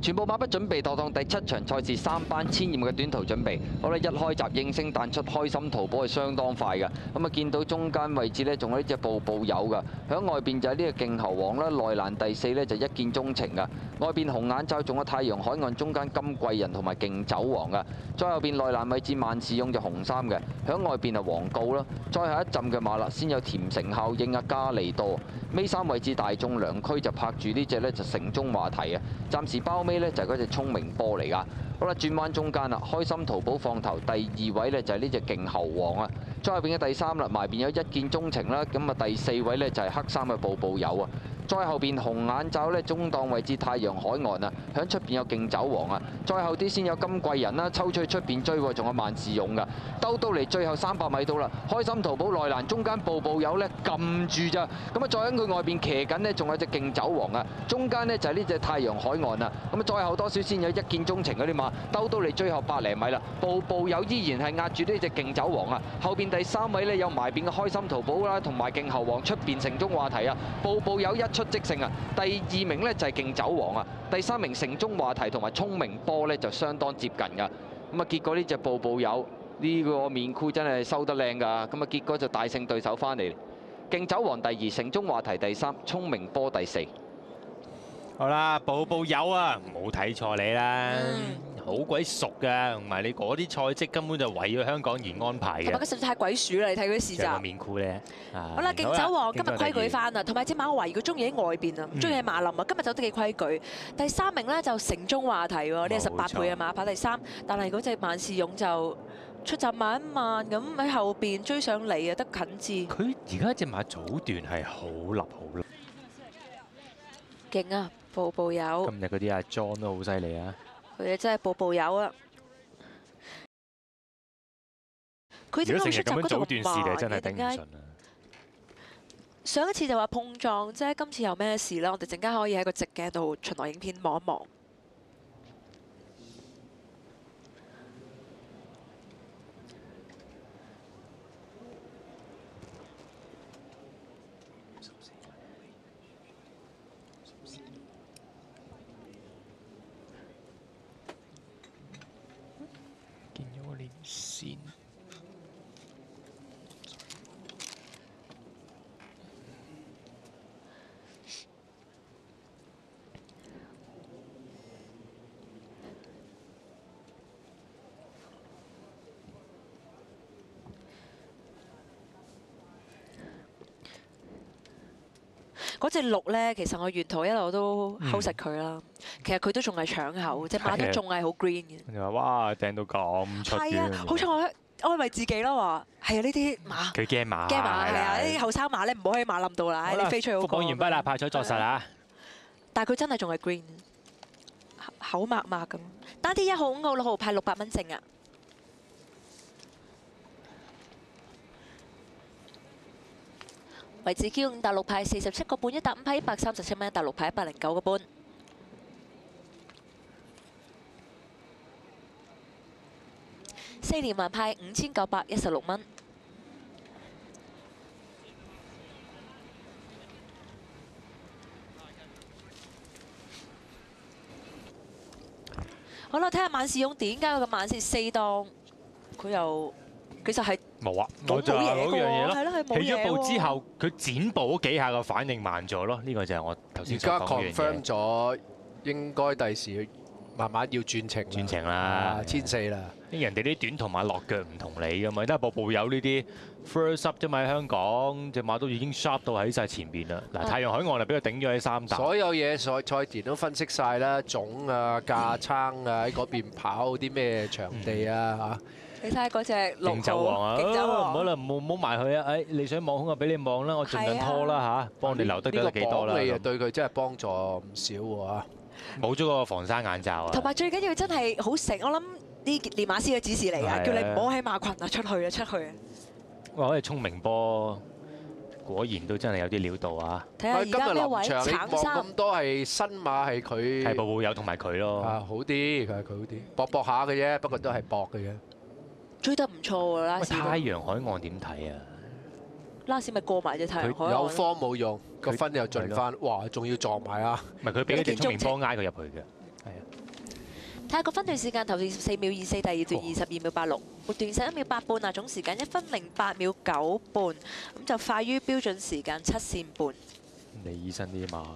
全部馬不準備，當當第7場賽事3班千驗嘅短途準備。好啦，一開閘應聲彈出開心淘寶係相當快嘅。咁啊，見到中間位置呢，仲有呢隻步步有㗎。響外邊就係呢個勁猴王啦，內欄第4呢就一見鍾情㗎。外邊紅眼罩仲有太陽海岸，中間金貴人同埋勁酒王㗎。再後邊內欄位置萬事勇就紅衫嘅，響外邊係黃告啦。再後一陣嘅馬啦，先有甜城效應啊，加利多。尾3位置大眾良區就拍住呢隻呢，就城中話題啊。暫時包尾呢，就係嗰隻聰明波嚟㗎。好啦，轉彎中間啦，開心淘寶放頭，第2位呢，就係呢隻勁猴王啊。再後邊嘅第3啦，埋邊有一見鍾情啦。咁啊，第4位呢，就係黑衫嘅步步有啊。再後邊紅眼罩呢，中檔位置太陽海岸啊，響出邊有勁酒王啊。再後啲先有金貴人啦，抽出去出邊追喎，仲有萬事勇㗎。兜到嚟最後300米到啦，開心淘寶內欄中間步步有呢，撳住咋。咁啊，再喺佢外邊騎緊呢，仲有隻勁酒王啊。中間呢，就係呢隻太陽海岸啊。咁啊，再後多少先有一見鍾情嗰啲馬，兜到嚟最後100零米啦，步步有依然係壓住呢隻勁酒王啊。後邊第3位呢，有埋邊嘅開心淘寶啦，同埋勁猴王出邊城中話題啊。步步有一出即勝啊！第2名呢就係勁酒王啊，第3名城中話題同埋聰明波呢就相當接近噶。咁啊，結果呢隻步步有呢個面箍真係收得靚㗎。咁啊，結果就大勝對手翻嚟。勁酒王第2，城中話題第3，聰明波第4。好啦，步步有啊，冇睇錯你啦。好鬼熟㗎，同埋你嗰啲賽績根本就為咗香港而安排嘅。同埋佢實在太鬼鼠啦！你睇佢啲試個閘。面箍咧。好啦，勁酒王今日規矩翻啦，同埋隻馬我懷疑佢中意喺外邊啊，唔中意喺馬林啊。今日走得幾規矩。第3名咧就城中話題喎，呢係18倍嘅馬跑第3，但係嗰隻萬事勇就出閘慢一慢咁喺後邊追上嚟啊，得近至。佢而家隻馬早段係好立好立。勁啊！步步有。今日嗰啲阿 John 都好犀利啊！佢哋真係步步有啊！佢點解出閘嗰度慢嘅？點解上一次就話碰撞啫，今次有咩事咧？我哋陣間可以喺個直鏡度巡邏影片望一望。見咗個連線。嗰隻鹿咧，其實我沿途一路都 hold 實佢啦。其實佢都仲係搶口，隻馬都仲係好 green 嘅。你話哇，掟到咁出嘅。係啊，好彩我安慰自己啦，話係啊，呢啲馬佢驚馬，驚馬係啊，呢啲後生馬咧唔好喺馬林度啦，你飛出去好過。講完畢啦，派彩作實啊！但係佢真係仲係 green，口抹抹咁。單啲1號、5號、6號派600蚊正啊！位置 Q5大陸派47個半，一搭5派137蚊，一搭6派109個半。4連環派5916蚊。好啦，睇下萬事勇點解佢咁慢先4檔，佢又其實係。冇啊，我就係嗰樣嘢咯。係咯，佢冇嘢喎。起咗步之後，佢剪步嗰幾下個反應慢咗咯。呢個就係我頭先所講嘅嘢。而家 confirm 咗，應該第時慢慢要轉程。轉程啦，1400啦。人哋啲短途馬落腳唔同你噶嘛，都係步步有呢啲 first up 啫嘛。喺香港隻馬都已經 sharp 到喺晒前邊啦。嗱，太陽海岸就俾佢頂咗喺3檔。所有嘢賽田都分析晒啦，種啊、架撐啊，喺嗰邊跑啲咩場地啊嚇。你睇下嗰隻勁酒王啊！勁酒王唔好啦，唔好埋去啊！誒，你想望空就俾你望啦，我盡量拖啦嚇，幫你留得幾多啦。呢個榜你對佢真係幫助唔少喎。冇咗個防山眼罩啊！同埋最緊要真係好醒，我諗呢練馬師嘅指示嚟㗎，叫你唔好喺馬群啊出去啊出去啊！哇！嗰隻聰明波果然都真係有啲料到啊！睇下而家呢位橙衫咁多係新馬係佢係步步有同埋佢咯。啊，好啲，佢好啲，搏下嘅啫，不過都係搏嘅啫。追得唔錯喎，拉斯。太陽海岸點睇啊？拉斯咪過埋隻太陽海岸。有方冇用，個分又進翻，哇！仲要撞埋啊！唔係佢俾一隻聰明波挨佢入去嘅，係啊。泰國分段時間頭段24秒24，第二段22秒86，末段11秒8半啊，總時間1分08秒9半，咁就快於標準時間7線半。李醫生啲馬。